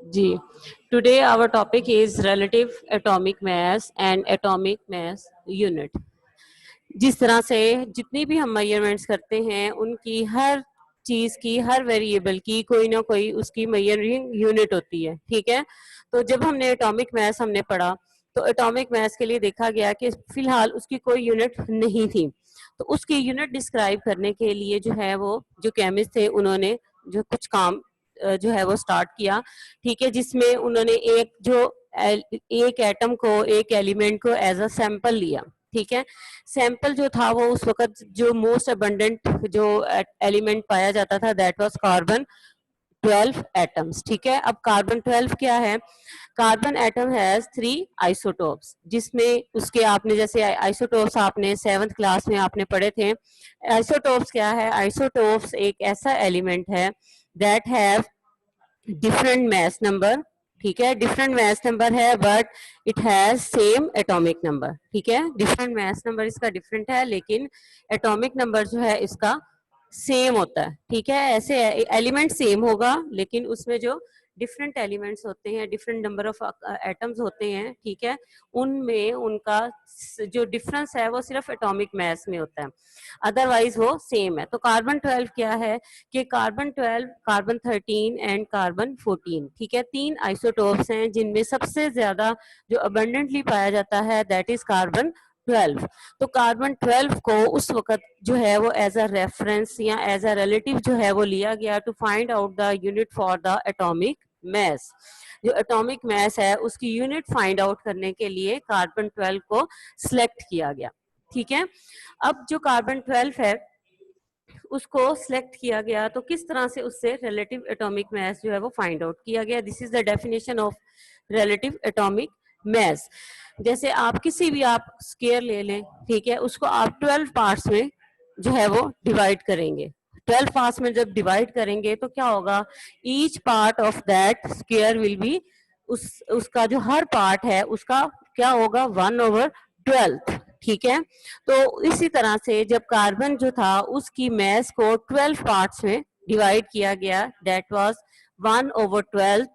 Ji, today our topic is relative atomic mass and atomic mass unit. जिस तरह से जितनी भी हम मेजरमेंट्स करते हैं उनकी हर चीज की हर वेरिएबल की कोई ना कोई उसकी मेजरिंग यूनिट होती है, ठीक है। तो जब हमने एटॉमिक मास हमने पढ़ा तो एटॉमिक मास के लिए देखा गया कि फिलहाल उसकी कोई यूनिट नहीं थी, तो उसकी यूनिट डिस्क्राइब करने के लिए जो है वो जो केमिस्ट थे उन्होंने जो कुछ काम जो है वो स्टार्ट किया, ठीक है, जिसमें उन्होंने एक एटम को एक एलिमेंट को एज अ सैंपल लिया, ठीक है। सैंपल जो था वो उस वक्त जो मोस्ट अबंडेंट जो एलिमेंट पाया जाता था दैट वाज कार्बन 12 एटम्स, ठीक है। अब कार्बन 12 क्या है? कार्बन एटम हैज 3 आइसोटोप्स, जिसमें उसके आपने जैसे आइसोटोप्स आपने 7th क्लास में आपने पढ़े थे। आइसोटोप्स क्या है? आइसोटोप्स एक ऐसा एलिमेंट है that have different mass number, ठीक है, डिफरेंट मैस नंबर है but it has same atomic number, ठीक है। डिफरेंट मैस नंबर इसका डिफरेंट है लेकिन एटॉमिक नंबर जो है इसका सेम होता है, ठीक है। ऐसे एलिमेंट सेम होगा लेकिन उसमें जो डिफरेंट एलिमेंट्स होते हैं, डिफरेंट नंबर ऑफ एटम्स होते हैं, ठीक है, उनमें उनका जो डिफरेंस है वो सिर्फ एटॉमिक मैस में होता है, अदरवाइज वो सेम है। तो कार्बन 12 क्या है कि कार्बन 12, कार्बन 13 एंड कार्बन 14, ठीक है, 3 आइसोटोप्स हैं जिनमें सबसे ज्यादा जो अबंडेंटली पाया जाता है दैट इज कार्बन 12। तो कार्बन 12 को उस वक्त जो है वो एज अ रेफरेंस या एज अ रिलेटिव जो है वो लिया गया to find out the unit for the atomic mass. जो एटॉमिक मैस है उसकी यूनिट फाइंड आउट करने के लिए कार्बन 12 को सिलेक्ट किया गया, ठीक है। अब जो कार्बन 12 है उसको सिलेक्ट किया गया तो किस तरह से उससे रिलेटिव एटॉमिक मास जो है वो फाइंड आउट किया गया। This is the definition of relative atomic मास। जैसे आप किसी भी आप स्केयर ले लें, ठीक है, उसको आप 12 पार्ट्स में जो है वो डिवाइड करेंगे। 12 पार्ट्स में जब डिवाइड करेंगे तो क्या होगा? Each part of that square will be उसका जो हर पार्ट है उसका क्या होगा? 1/12, ठीक है। तो इसी तरह से जब कार्बन जो था उसकी मैस को 12 पार्ट्स में डिवाइड किया गया दैट वाज 1/12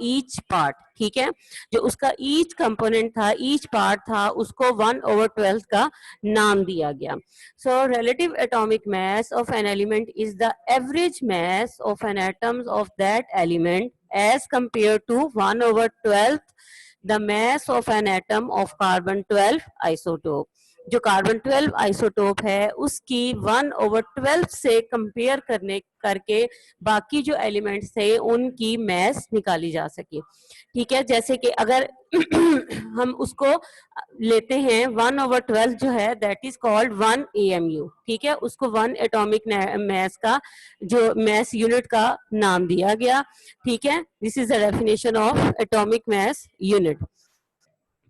ईच पार्ट, ठीक है। जो उसका ईच कंपोनेंट था, ईच पार्ट था, उसको 1/12 का नाम दिया गया। So relative atomic mass of an element is the average mass of an atoms of that element as compared to 1/12 the mass of an atom of carbon 12 isotope। जो carbon 12 isotope है उसकी 1/12 से कंपेयर करके बाकी जो elements थे उनकी mess निकाली जा सके, ठीक है। जैसे कि अगर हम उसको लेते हैं 1/12 जो है दैट इज कॉल्ड 1 AMU, ठीक है, उसको 1 एटॉमिक मैस का जो मैस यूनिट का नाम दिया गया, ठीक है। This is the definition of atomic mass unit.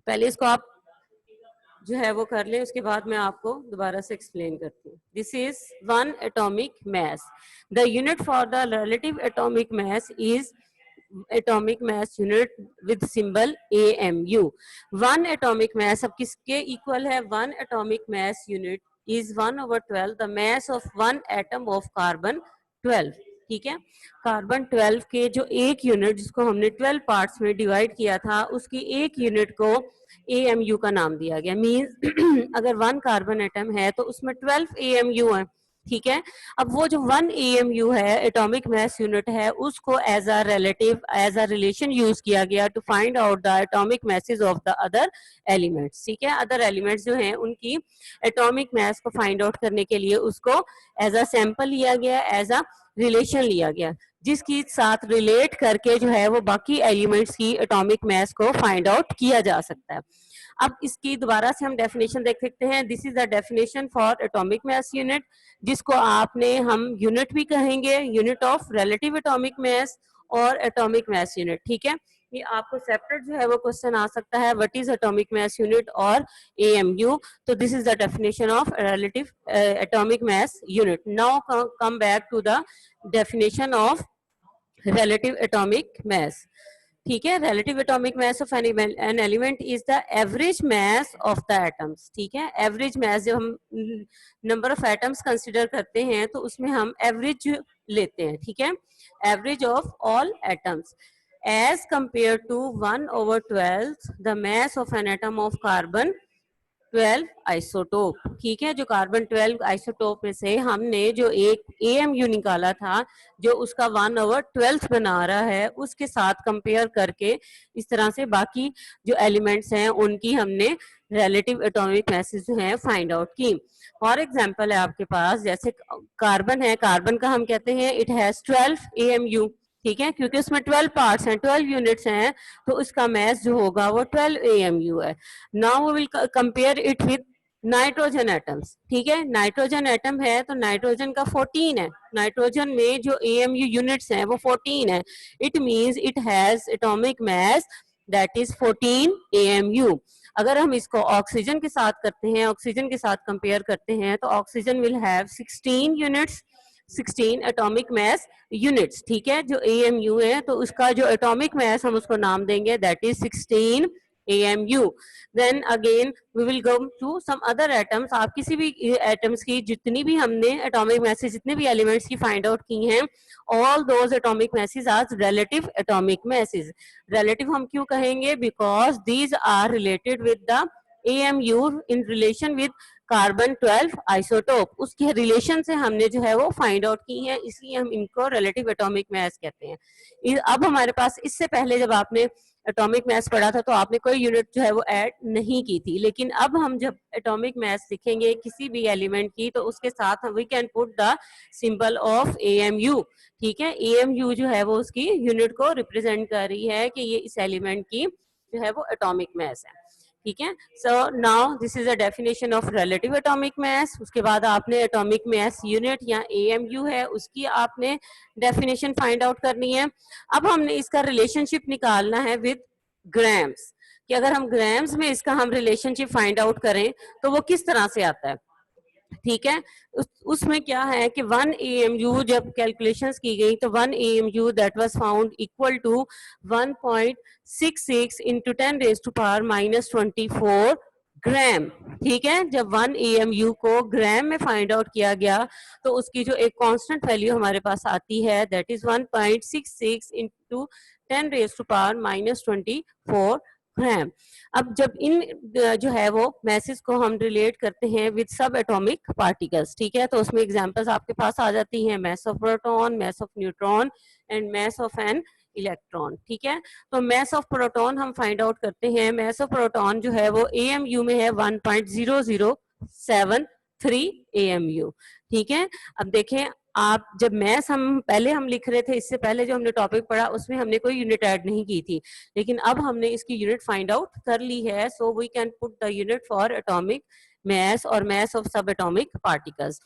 पहले इसको आप जो है वो कर लें, उसके बाद मैं आपको दोबारा से एक्सप्लेन करती हूँ। This is 1 atomic mass. The unit for the relative atomic mass is atomic mass unit with symbol AMU। 1 atomic mass अब किसके इक्वल है? 1 atomic mass unit is 1/12 the mass of 1 atom of carbon 12, ठीक है। Carbon 12 के जो एक unit जिसको हमने 12 पार्ट्स में डिवाइड किया था उसकी एक यूनिट को AMU का नाम दिया गया। मींस अगर 1 कार्बन एटम है तो उसमें 12 AMU है, ठीक है। अब वो जो 1 AMU है एटॉमिक मास यूनिट है उसको as a relative as a relation use किया गया to find out the atomic masses of the other elements, ठीक है। अदर एलिमेंट्स जो हैं उनकी एटॉमिक मास को फाइंड आउट करने के लिए उसको एज अ सैंपल लिया गया, एज अ रिलेशन लिया गया, जिसकी साथ रिलेट करके जो है वो बाकी एलिमेंट्स की एटॉमिक मास को फाइंड आउट किया जा सकता है। अब इसकी दोबारा से हम डेफिनेशन देख सकते हैं। This is the definition for atomic mass unit, जिसको आपने हम यूनिट भी कहेंगे, यूनिट ऑफ रिलेटिव एटॉमिक मास और एटॉमिक मास यूनिट, ठीक है। ये आपको सेपरेट जो है वो क्वेश्चन आ सकता है, what is atomic mass unit और AMU। तो this is the definition of relative atomic mass unit. Now come back to the definition of relative atomic mass, ठीक है। Relative atomic mass of an element is the average mass of the atoms, ठीक है। Average mass जब हम number of atoms consider करते हैं तो उसमें हम एवरेज लेते हैं, ठीक है, average of all atoms. As compare to 1/12 the mass of an atom of carbon 12 isotope. ठीक है, जो कार्बन 12 आइसोटोप में से हमने जो एक AMU निकाला था, जो उसका 1/12 बना रहा है, उसके साथ कंपेयर करके इस तरह से बाकी जो एलिमेंट्स हैं उनकी हमने रिलेटिव एटॉमिक मैसेज जो है फाइंड आउट की। फॉर एग्जांपल है आपके पास, जैसे कार्बन है, कार्बन का हम कहते हैं इट हैज 12 AMU। ठीक है, क्योंकि उसमें 12 पार्ट्स हैं, 12 यूनिट्स हैं, तो उसका मैस जो होगा वो 12 AMU है। Now we will compare it with nitrogen atoms. ठीक है, नाइट्रोजन एटम है तो नाइट्रोजन का 14 है, नाइट्रोजन में जो AMU यूनिट्स हैं वो 14 है। It means it has atomic mass that is 14 AMU। अगर हम इसको ऑक्सीजन के साथ करते हैं, ऑक्सीजन के साथ कंपेयर करते हैं, तो oxygen will have 16 units, 16 atomic mass units. ठीक है, जो AMU है तो उसका जो एटॉमिक मास हम उसको नाम देंगे that is 16 AMU। Then again we will go to some other atoms. आप किसी भी एटम्स की जितनी भी हमने एटॉमिक मैसेज, जितने भी एलिमेंट्स की फाइंड आउट की हैं, all those atomic masses are relative atomic masses. Relative हम क्यों कहेंगे? Because these are related with the AMU in relation with carbon 12 isotope. उसके रिलेशन से हमने जो है वो फाइंड आउट की है, इसलिए हम इनको रिलेटिव एटॉमिक मास कहते हैं। अब हमारे पास, इससे पहले जब आपने एटॉमिक मास पढ़ा था तो आपने कोई यूनिट जो है वो ऐड नहीं की थी, लेकिन अब हम जब एटॉमिक मास लिखेंगे किसी भी एलिमेंट की, तो उसके साथ we can put the symbol of AMU। ठीक है, AMU जो है वो उसकी यूनिट को रिप्रेजेंट कर रही है कि ये इस एलिमेंट की जो है वो एटॉमिक मास है। ठीक है, so now this is a definition of relative atomic मास। उसके बाद आपने एटॉमिक मास यूनिट या AMU है उसकी आपने डेफिनेशन फाइंड आउट करनी है। अब हमने इसका रिलेशनशिप निकालना है विद ग्राम्स, कि अगर हम ग्राम्स में इसका हम रिलेशनशिप फाइंड आउट करें तो वो किस तरह से आता है। ठीक है, उसमें क्या है कि 1 AMU जब कैलकुलेशंस की गई तो 1 AMU that was found equal to 1.66 into 10⁻⁻24 gram. ठीक है, जब 1 AMU को ग्राम में फाइंड आउट किया गया तो उसकी जो एक कांस्टेंट वैल्यू हमारे पास आती है दैट इज 1.66 इंटू 10⁻⁻24 ग्राम। अब जब इन जो है वो मैसेज को हम रिलेट करते हैं विद सब एटॉमिक पार्टिकल्स, ठीक है, तो उसमें एग्जांपल्स आपके पास आ जाती हैं, मास of proton, mass of neutron and mass of an electron. ठीक है, तो मास ऑफ प्रोटॉन हम फाइंड आउट करते हैं। मास ऑफ प्रोटॉन जो है वो AMU में है 1.0073 AMU। ठीक है, अब देखें आप, जब मैथ्स हम पहले हम लिख रहे थे, इससे पहले जो हमने टॉपिक पढ़ा उसमें हमने कोई यूनिट ऐड नहीं की थी, लेकिन अब हमने इसकी यूनिट फाइंड आउट कर ली है। So we can put the unit for atomic mass और mass of subatomic particles.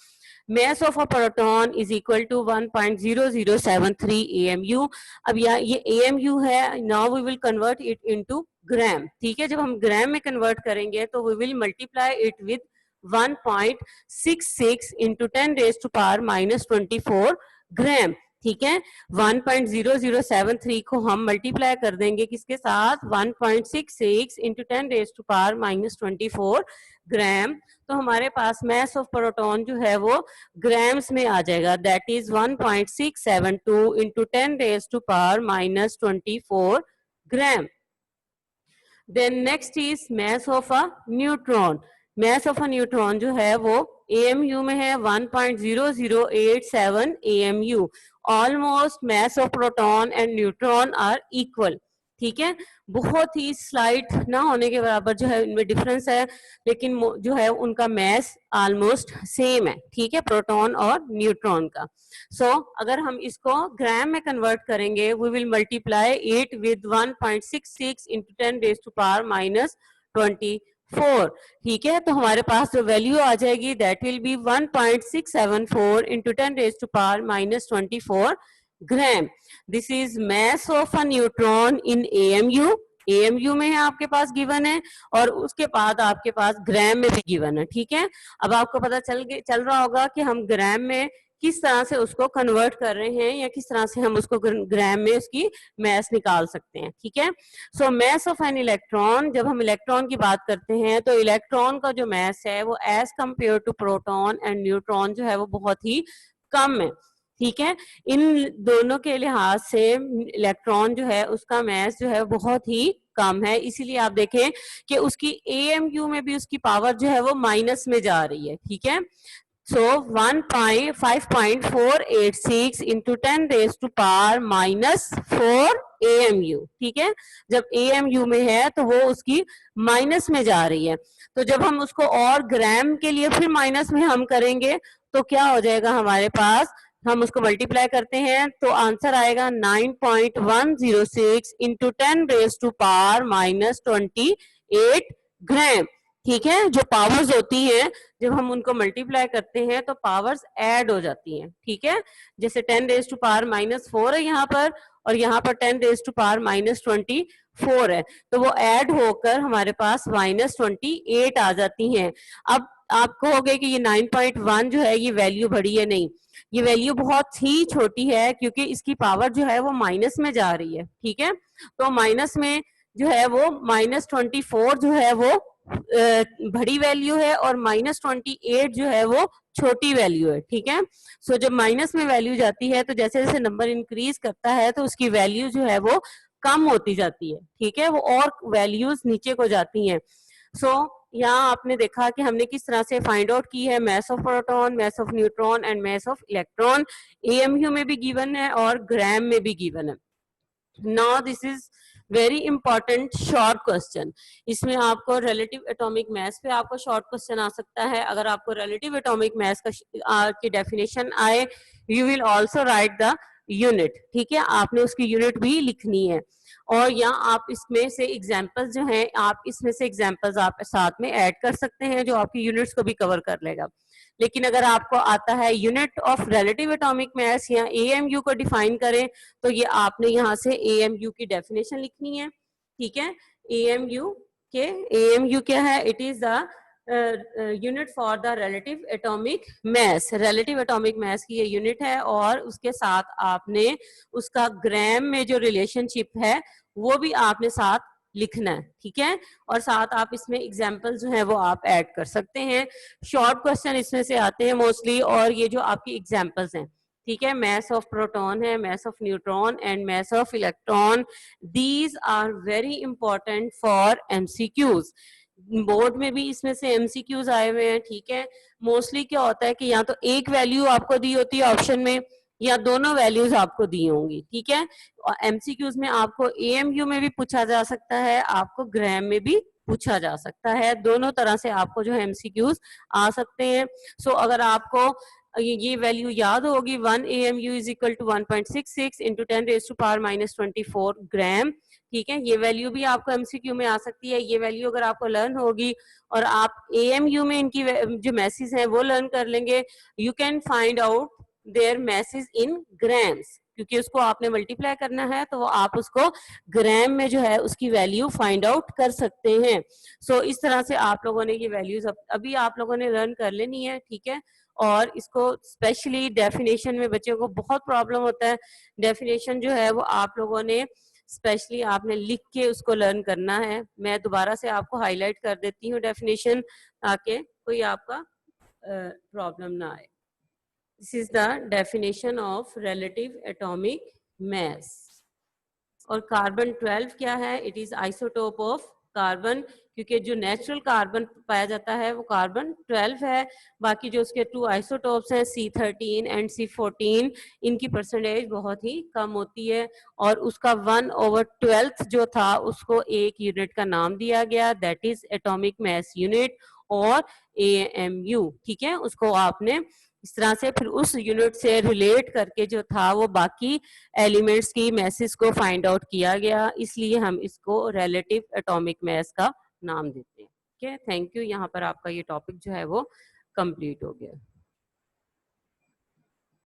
Mass of a proton is equal to 1.0073 AMU. अब ये AMU है, now we will convert it into gram. ठीक है, जब हम ग्राम में कन्वर्ट करेंगे तो we will multiply it with 1.66 into 10⁻⁻24 gram. ठीक है, 1.0073 को हम मल्टीप्लाई कर देंगे किसके साथ, 1.66 इंटू 10⁻⁻24 ग्राम, तो हमारे पास मास ऑफ प्रोटॉन जो है वो ग्राम्स में आ जाएगा, that is 1.672 into 10⁻⁻24 gram. Then next is mass of a neutron. Mass of a neutron जो है वो AMU में है 1.0087 AMU। Almost mass of proton and neutron are equal. ठीक है, बहुत ही स्लाइट ना होने के बराबर जो है इनमें डिफरेंस है, लेकिन जो है उनका मास ऑलमोस्ट सेम है। ठीक है, प्रोटॉन और न्यूट्रॉन का। सो अगर हम इसको ग्राम में कन्वर्ट करेंगे, we will multiply it with 1.66 into 10⁻⁻24। ठीक है, तो हमारे पास जो वैल्यू आ जाएगी that will be 1.674 into 10⁻⁻24 gram. This is mass of a neutron in AMU। AMU में है आपके पास गिवन है, और उसके बाद आपके पास ग्राम में भी गिवन है। ठीक है, अब आपको पता चल रहा होगा कि हम ग्राम में किस तरह से उसको कन्वर्ट कर रहे हैं, या किस तरह से हम उसको ग्राम में उसकी मास निकाल सकते हैं। ठीक है, सो मास ऑफ एन इलेक्ट्रॉन, जब हम इलेक्ट्रॉन की बात करते हैं तो इलेक्ट्रॉन का जो मास है वो as compare to proton and neutron जो है वो बहुत ही कम है। ठीक है। इन दोनों के लिहाज से इलेक्ट्रॉन जो है उसका मास जो है बहुत ही कम है, इसीलिए आप देखें कि उसकी AMU में भी उसकी पावर जो है वो माइनस में जा रही है। ठीक है, so 5.486 into 10 raised to power minus 4 AMU। ठीक है, जब AMU में है तो वो उसकी माइनस में जा रही है, तो जब हम उसको और ग्राम के लिए फिर माइनस में हम करेंगे तो क्या हो जाएगा हमारे पास, हम उसको मल्टीप्लाई करते हैं तो आंसर आएगा 9.106 into 10 raise to power minus 28 gram. ठीक है, जो पावर्स होती हैं जब हम उनको मल्टीप्लाई करते हैं तो पावर्स ऐड हो जाती हैं। ठीक है, जैसे 10 रेज टू पावर माइनस 4 है यहाँ पर, और यहाँ पर 10 रेज टू पावर माइनस 24 है, तो वो ऐड होकर हमारे पास माइनस 28 आ जाती हैं। अब आप कहोगे कि ये 9.1 जो है ये वैल्यू बड़ी है, नहीं, ये वैल्यू बहुत ही छोटी है क्योंकि इसकी पावर जो है वो माइनस में जा रही है। ठीक है, तो माइनस में जो है वो माइनस 24 जो है वो बड़ी वैल्यू है और माइनस 28 जो है वो छोटी वैल्यू है। ठीक है, सो जब माइनस में वैल्यू जाती है तो जैसे जैसे नंबर इंक्रीज करता है तो उसकी वैल्यू जो है वो कम होती जाती है। ठीक है, वो और वैल्यूज नीचे को जाती हैं। सो यहाँ आपने देखा कि हमने किस तरह से फाइंड आउट की है mass of proton, mass of neutron and mass of electron. AMU में भी गिवन है और ग्राम में भी गिवन है। Now this is very important short question. इसमें आपको रिलेटिव एटॉमिक मास पे आपको शॉर्ट क्वेश्चन आ सकता है। अगर आपको रिलेटिव एटॉमिक मास का की डेफिनेशन आए, you will also right the unit. ठीक है, आपने उसकी यूनिट भी लिखनी है, और यहाँ आप इसमें से एग्जांपल्स जो हैं आप इसमें से एग्जांपल्स आप साथ में ऐड कर सकते हैं जो आपकी यूनिट्स को भी कवर कर लेगा। लेकिन अगर आपको आता है यूनिट ऑफ रिलेटिव एटॉमिक मास या AMU को डिफाइन करें तो ये आपने यहाँ से AMU की डेफिनेशन लिखनी है। ठीक है, AMU क्या है, it is the unit for the relative atomic mass. Relative atomic मास की ये यूनिट है और उसके साथ आपने उसका ग्राम में जो रिलेशनशिप है वो भी आपने साथ लिखना है। ठीक है, और साथ आप इसमें एग्जाम्पल जो है वो आप ऐड कर सकते हैं। शॉर्ट क्वेश्चन इसमें से आते हैं मोस्टली, और ये जो आपकी एग्जाम्पल्स हैं, ठीक है, मास ऑफ प्रोटॉन है, mass of neutron and mass of electron, these are very important for MCQs। Board में भी इसमें से MCQs आए हुए हैं। ठीक है, मोस्टली क्या होता है कि या तो एक वैल्यू आपको दी होती है ऑप्शन में या दोनों वैल्यूज आपको दी होंगी। ठीक है, और MCQs में आपको AMU में भी पूछा जा सकता है, आपको ग्राम में भी पूछा जा सकता है, दोनों तरह से आपको जो है MCQs आ सकते हैं। सो अगर आपको ये वैल्यू याद होगी 1 AMU is equal to 1.66 into 10 raise to power minus 24 gram. ठीक है, ये वैल्यू भी आपको MCQ में आ सकती है। ये वैल्यू अगर आपको लर्न होगी और आप AMU में इनकी जो मैसेज हैं वो लर्न कर लेंगे, you can find out their masses in grams, क्योंकि उसको आपने मल्टीप्लाई करना है तो वो आप उसको ग्राम में जो है उसकी वैल्यू फाइंड आउट कर सकते हैं। सो इस तरह से आप लोगों ने ये वैल्यूज अभी आप लोगों ने लर्न कर लेनी है। ठीक है, और इसको स्पेशली डेफिनेशन में बच्चों को बहुत प्रॉब्लम होता है। डेफिनेशन जो है वो आप लोगों ने स्पेशली आपने लिख के उसको लर्न करना है। मैं दोबारा से आपको हाईलाइट कर देती हूँ डेफिनेशन, ताकि कोई आपका प्रॉब्लम ना आए। This is the definition of relative atomic mass. और कार्बन 12 क्या है, it is isotope of carbon, क्योंकि जो नेचुरल कार्बन पाया जाता है वो कार्बन 12 है। बाकी जो उसके 2 आइसोटोप्स हैं C13 एंड C14, इनकी परसेंटेज बहुत ही कम होती है, और उसका 1/12 जो था उसको एक यूनिट का नाम दिया गया, that is atomic mass unit और AMU। ठीक है, उसको आपने इस तरह से फिर उस यूनिट से रिलेट करके जो था वो बाकी एलिमेंट्स की मैसेज को फाइंड आउट किया गया, इसलिए हम इसको रिलेटिव एटॉमिक मास का नाम देते हैं। ठीक है, थैंक यू। यहाँ पर आपका ये टॉपिक जो है वो कंप्लीट हो गया।